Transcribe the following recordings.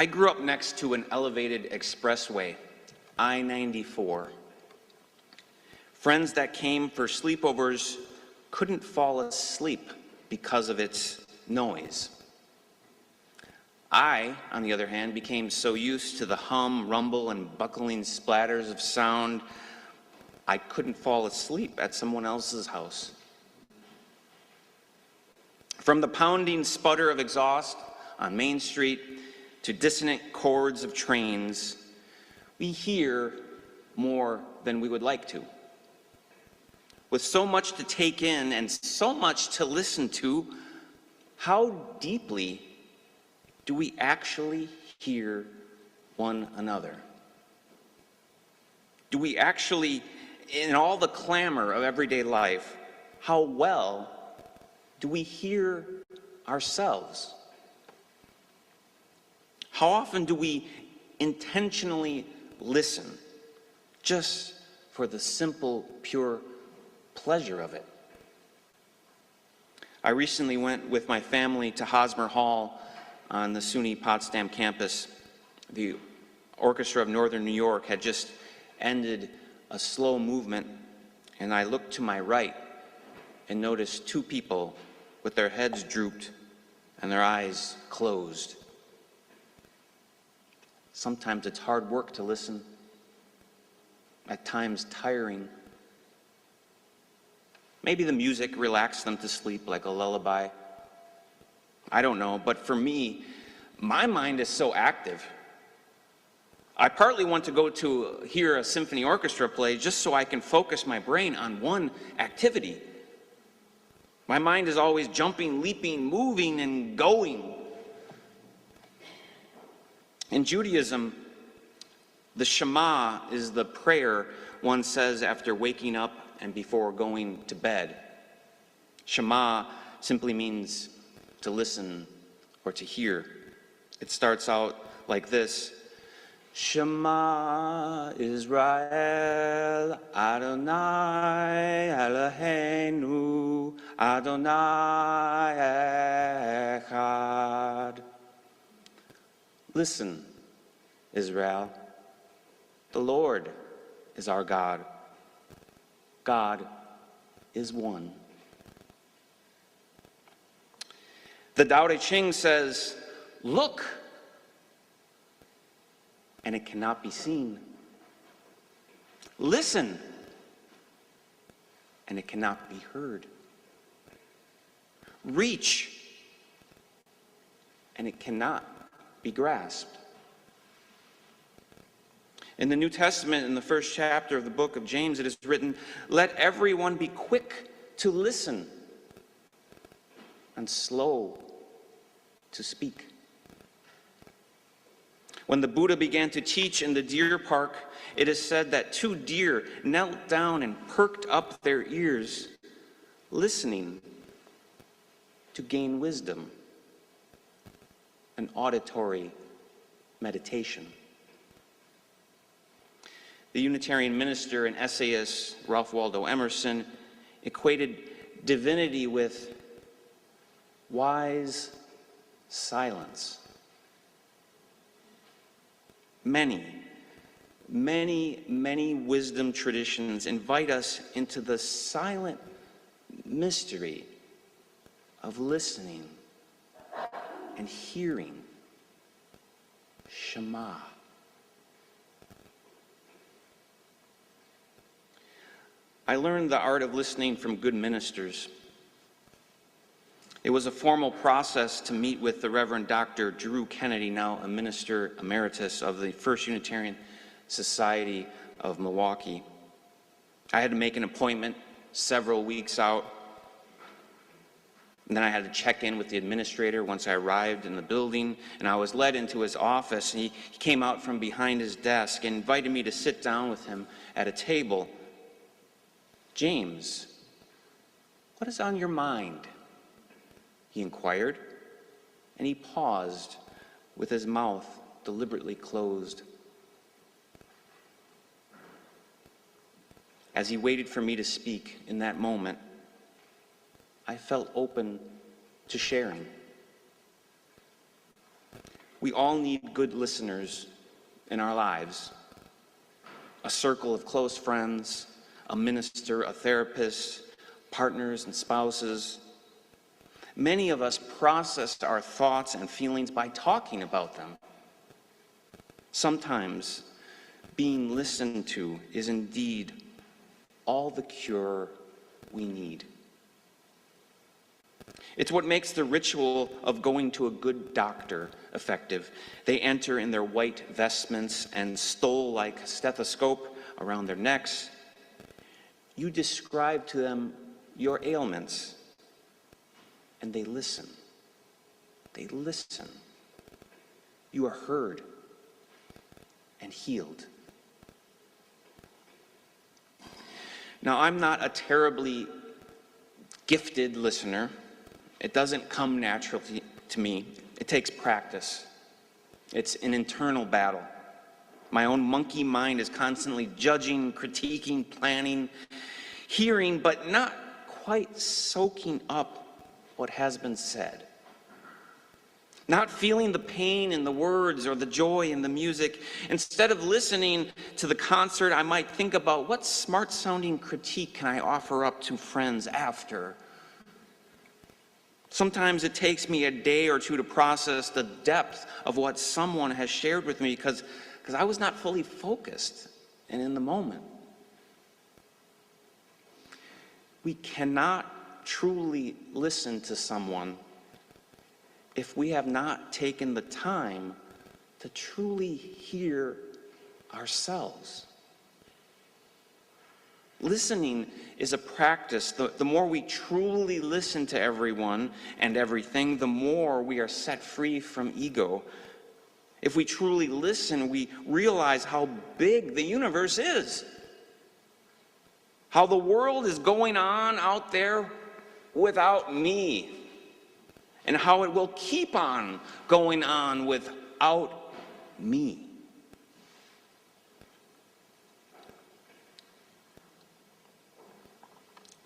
I grew up next to an elevated expressway, I-94. Friends that came for sleepovers couldn't fall asleep because of its noise. I, on the other hand, became so used to the hum, rumble, and buckling splatters of sound, I couldn't fall asleep at someone else's house. From the pounding sputter of exhaust on Main Street to dissonant chords of trains, we hear more than we would like to. With so much to take in and so much to listen to, how deeply do we actually hear one another? Do we actually, in all the clamor of everyday life, how well do we hear ourselves? How often do we intentionally listen just for the simple, pure pleasure of it? I recently went with my family to Hosmer Hall on the SUNY Potsdam campus. The Orchestra of Northern New York had just ended a slow movement, and I looked to my right and noticed two people with their heads drooped and their eyes closed. Sometimes it's hard work to listen, at times tiring. Maybe the music relaxed them to sleep like a lullaby. I don't know, but for me, my mind is so active. I partly want to go to hear a symphony orchestra play just so I can focus my brain on one activity. My mind is always jumping, leaping, moving, and going. In Judaism, the Shema is the prayer one says after waking up and before going to bed. Shema simply means to listen or to hear. It starts out like this: Shema Israel, Adonai Eloheinu, Adonai Echad. Listen, Israel, the Lord is our God. God is one. The Tao Te Ching says, look, and it cannot be seen. Listen, and it cannot be heard. Reach, and it cannot be grasped. In the New Testament, in the first chapter of the book of James, it is written, let everyone be quick to listen and slow to speak. When the Buddha began to teach in the deer park, it is said that two deer knelt down and perked up their ears, listening to gain wisdom, an auditory meditation. The Unitarian minister and essayist Ralph Waldo Emerson equated divinity with wise silence. Many wisdom traditions invite us into the silent mystery of listening and hearing. Shema. I learned the art of listening from good ministers. It was a formal process to meet with the Reverend Dr. Drew Kennedy, now a minister emeritus of the First Unitarian Society of Milwaukee. I had to make an appointment several weeks out, and then I had to check in with the administrator once I arrived in the building, and I was led into his office, and he came out from behind his desk and invited me to sit down with him at a table. James, what is on your mind? He inquired, and he paused with his mouth deliberately closed. As he waited for me to speak in that moment, I felt open to sharing. We all need good listeners in our lives. A circle of close friends, a minister, a therapist, partners and spouses. Many of us process our thoughts and feelings by talking about them. Sometimes being listened to is indeed all the cure we need. It's what makes the ritual of going to a good doctor effective. They enter in their white vestments and stole-like stethoscope around their necks. You describe to them your ailments, and they listen. They listen. You are heard and healed. Now, I'm not a terribly gifted listener. It doesn't come naturally to me. It takes practice. It's an internal battle. My own monkey mind is constantly judging, critiquing, planning, hearing, but not quite soaking up what has been said. Not feeling the pain in the words or the joy in the music. Instead of listening to the concert, I might think about what smart-sounding critique can I offer up to friends after. Sometimes it takes me a day or two to process the depth of what someone has shared with me because I was not fully focused and in the moment. We cannot truly listen to someone if we have not taken the time to truly hear ourselves. Listening is a practice. The more we truly listen to everyone and everything, the more we are set free from ego. If we truly listen, we realize how big the universe is, how the world is going on out there without me, and how it will keep on going on without me.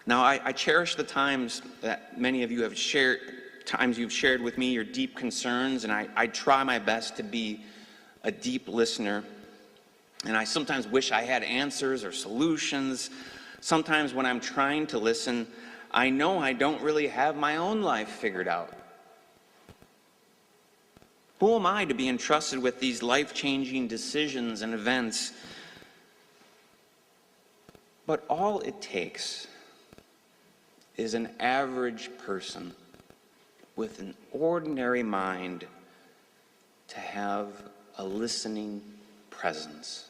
Now, I cherish the times that many of you have shared, times you've shared with me your deep concerns, and I try my best to be a deep listener. And I sometimes wish I had answers or solutions. Sometimes when I'm trying to listen, I know I don't really have my own life figured out. Who am I to be entrusted with these life-changing decisions and events? But all it takes is an average person with an ordinary mind to have a listening presence.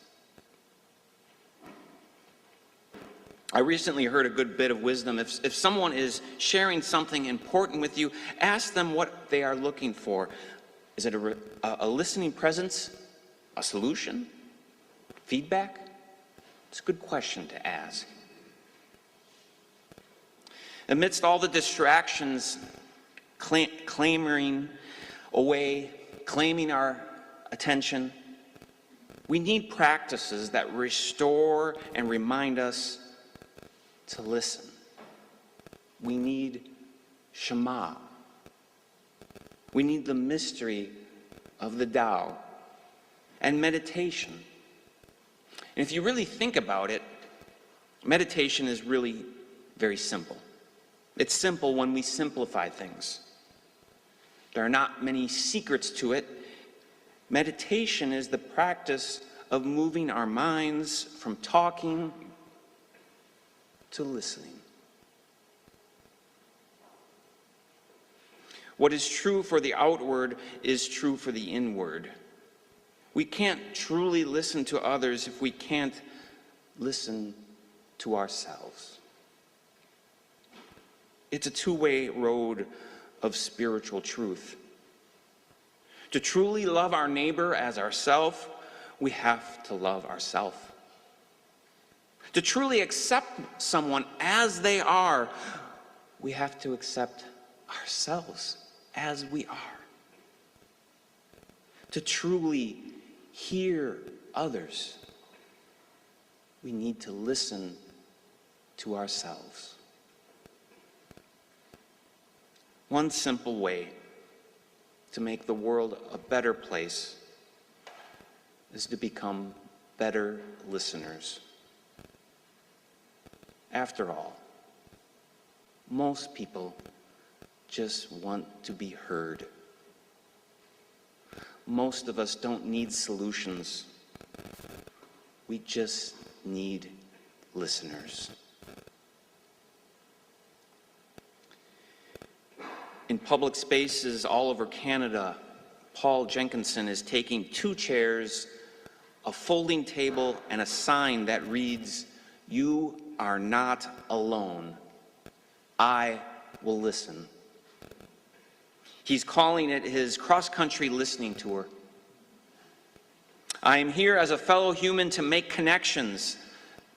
I recently heard a good bit of wisdom. If someone is sharing something important with you, ask them what they are looking for. Is it a listening presence, a solution, feedback? It's a good question to ask. Amidst all the distractions, clamoring away, claiming our attention, we need practices that restore and remind us to listen. We need Shema. We need the mystery of the Tao and meditation. And if you really think about it, meditation is really very simple. It's simple when we simplify things. There are not many secrets to it. Meditation is the practice of moving our minds from talking to listening. What is true for the outward is true for the inward. We can't truly listen to others if we can't listen to ourselves. It's a two-way road of spiritual truth. To truly love our neighbor as ourselves, we have to love ourselves. To truly accept someone as they are, we have to accept ourselves as we are. To truly hear others, we need to listen to ourselves. One simple way to make the world a better place is to become better listeners. After all, most people just want to be heard. Most of us don't need solutions. We just need listeners. In public spaces all over Canada, Paul Jenkinson is taking 2 chairs, a folding table, and a sign that reads, "You are not alone. I will listen." He's calling it his cross-country listening tour. "I am here as a fellow human to make connections,"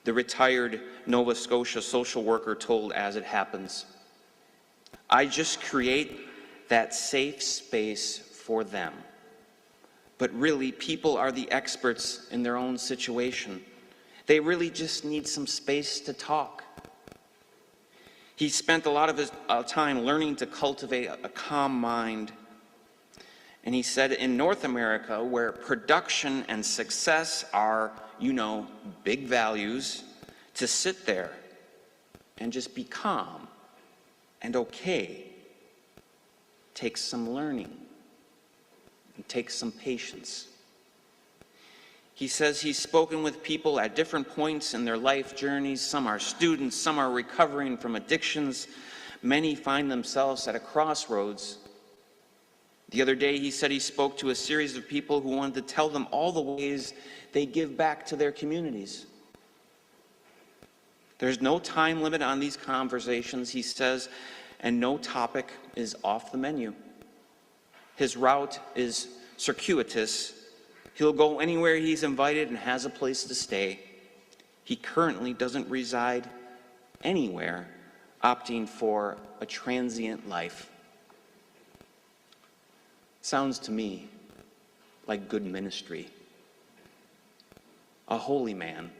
the retired Nova Scotia social worker told As It Happens. "I just create that safe space for them." But really, people are the experts in their own situation. They really just need some space to talk. He spent a lot of his time learning to cultivate a calm mind. And he said in North America, where production and success are, big values, to sit there and just be calm and okay takes some learning and takes some patience. He says he's spoken with people at different points in their life journeys. Some are students, some are recovering from addictions. Many find themselves at a crossroads. The other day, he said he spoke to a series of people who wanted to tell them all the ways they give back to their communities. There's no time limit on these conversations, he says, and no topic is off the menu. His route is circuitous. He'll go anywhere he's invited and has a place to stay. He currently doesn't reside anywhere, opting for a transient life. Sounds to me like good ministry. A holy man,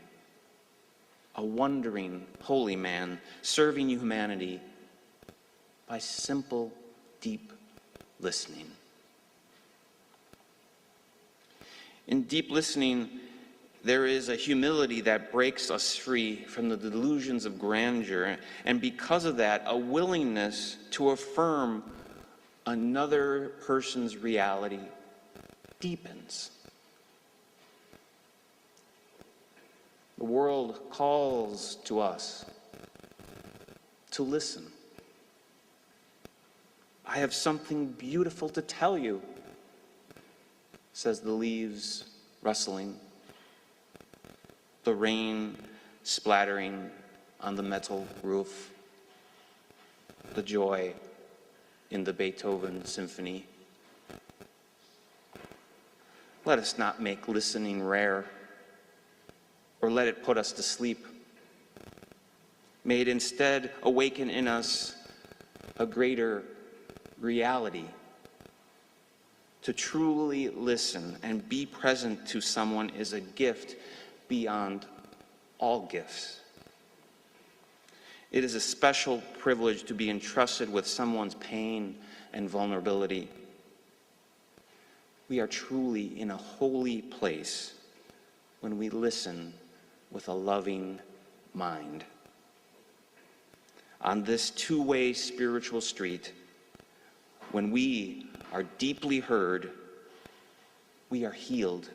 a wondering holy man, serving humanity by simple, deep listening. In deep listening, there is a humility that breaks us free from the delusions of grandeur, and because of that, a willingness to affirm another person's reality deepens. The world calls to us to listen. "I have something beautiful to tell you," says the leaves rustling, the rain splattering on the metal roof, the joy in the Beethoven symphony. Let us not make listening rare or let it put us to sleep. May it instead awaken in us a greater reality. To truly listen and be present to someone is a gift beyond all gifts. It is a special privilege to be entrusted with someone's pain and vulnerability. We are truly in a holy place when we listen with a loving mind. On this two-way spiritual street, when we are deeply heard, we are healed.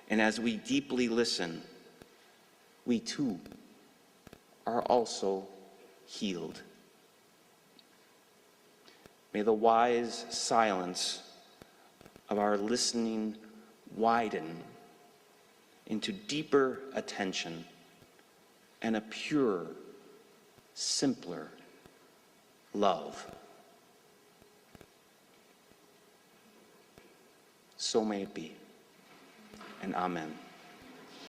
And as we deeply listen, we too are also healed. May the wise silence of our listening widen into deeper attention and a purer, simpler love. So may it be, and amen.